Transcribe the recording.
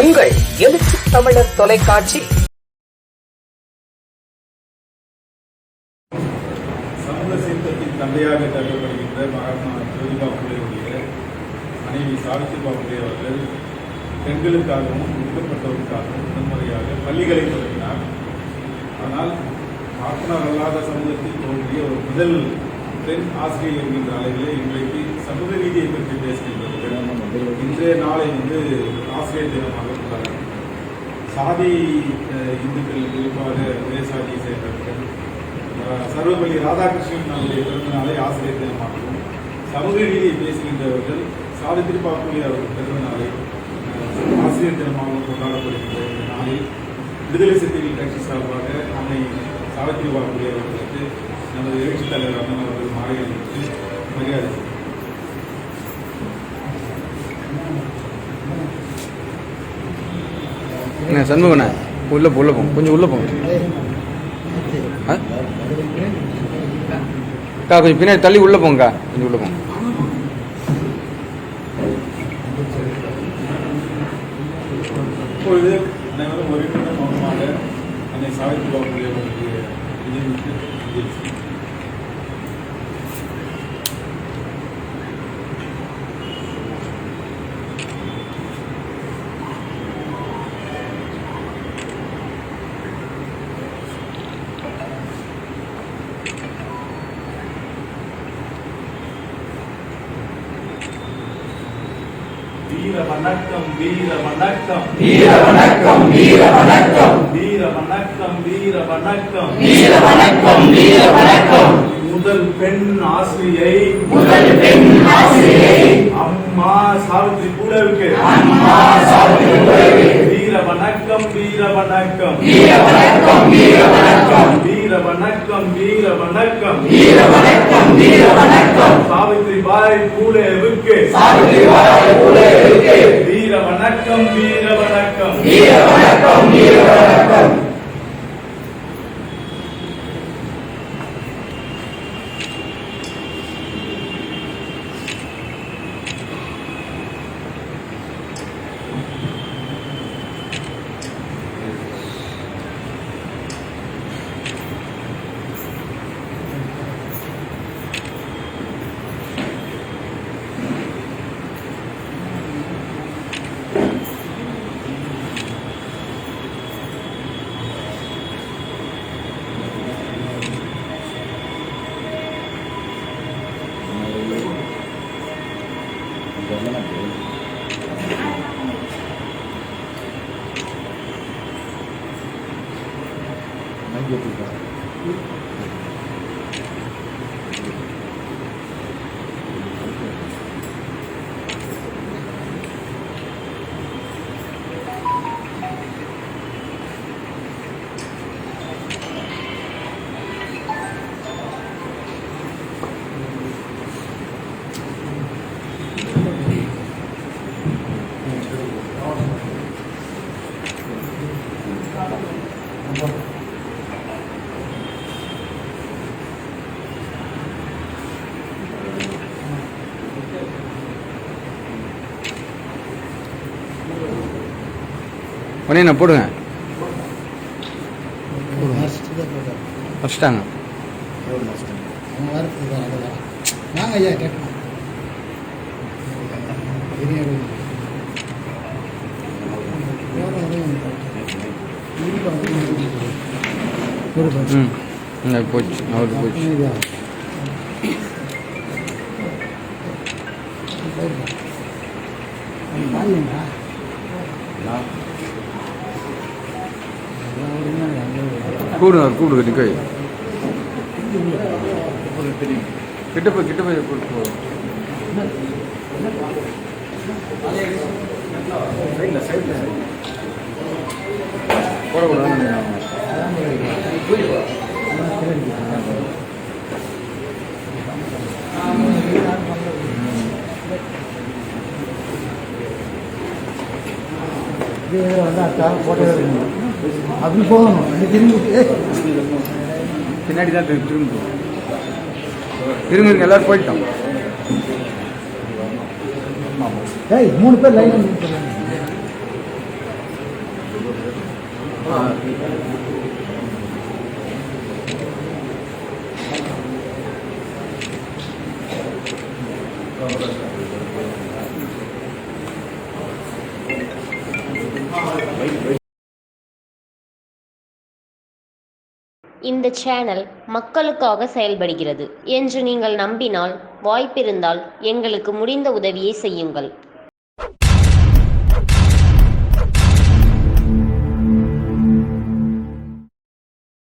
உங்கள் எழுச்சி தமிழர் தொலைக்காட்சி. சமூக சீர்திருத்தத்தின் தந்தையாக கருதப்படுகின்ற மகாத்மா ஜோதிபா புலேவுடைய மனைவி சாவித்திரிபா புலே அவர்கள் பெண்களுக்காகவும் ஒடுக்கப்பட்டவர்களுக்காகவும் முதன்முறையாக பள்ளிகளை தொடங்கினார். ஆனால் பார்ப்பனர் அல்லாத சமூகத்தில் தோன்றிய ஒரு முதல் பெண் ஆசிரியர் என்கின்ற அளவிலே இன்றைக்கு சமூக நீதியை பற்றி பேசுகின்றவர்கள் இன்றைய நாளை ஆசிரியர் தினமாக கொண்டாடுகிறார். சாதி இந்துக்கள் குறிப்பாக ஒரே சாதியை சேர்ந்தவர்கள் சர்வபள்ளி ராதாகிருஷ்ணன் அவருடைய பிறந்த நாளை ஆசிரியர் தினமாகவும், சமூக நீதியை பேசுகின்றவர்கள் சாவித்திரிபா புலே அவர்கள் பிறந்த நாளை ஆசிரியர் தினமாக கொண்டாடப்படுகின்ற இந்த நாளில் விடுதலை சிறுத்தைகள் கட்சி சார்பாக அன்னை சாவித்திரிபா புலே அவர்களுக்கு நமது எழுச்சித் தலைவர் அண்ணன் அவர்கள் மாலை அணிவித்து மரியாதை சண்முகண்ணா உள்ள போங்க, கொஞ்சம் உள்ள போங்க. கொஞ்சம் பின்னாடி தள்ளி உள்ள போங்க, கொஞ்சம் உள்ள போங்க. இப்பொழுது அனைவரும் ஒரு நிமிடம் மௌனமாக அன்னை சாவித்திரிபா புலே அவர்களுடைய நினைவுக்கு வீர வணக்கம் வீர வணக்கம் வீர வணக்கம் வீர வணக்கம் வீர வணக்கம் வீர வணக்கம் வீர வணக்கம் வீர வணக்கம் முதல் பெண் ஆசிரியை அம்மா சாவித்ரி பூலேவுக்கு வீர வணக்கம் வீர வணக்கம் வீர வணக்கம் வீர வணக்கம் வீர வணக்கம் வீர வணக்கம் வீர வணக்கம் வீர வணக்கம் சாவித்ரிபாய் பூலேவுக்கு வீர வணக்கம் வீர வணக்கம் வீர வணக்கம் வீர வணக்கம். உடனே போடுங்க, வச்சுட்டாங்க. நாங்கள் ஐயா கேட்கணும் போச்சு, அவருக்கு போச்சு. கூப்பிடுங்க நிற்க கிட்ட போய் போடக்கூடாது. போட்டோ அப்படி போகணும். பின்னாடி தான் திரும்ப இருங்க, எல்லாரும் போயிட்டோம். ஏய் 3 பேர் லைன் இந்த சேனல் மக்களுக்காக செயல்படுகிறது என்று நீங்கள் நம்பினால், வாய்ப்பிருந்தால் எங்களுக்கு முடிந்த உதவியை செய்யுங்கள்.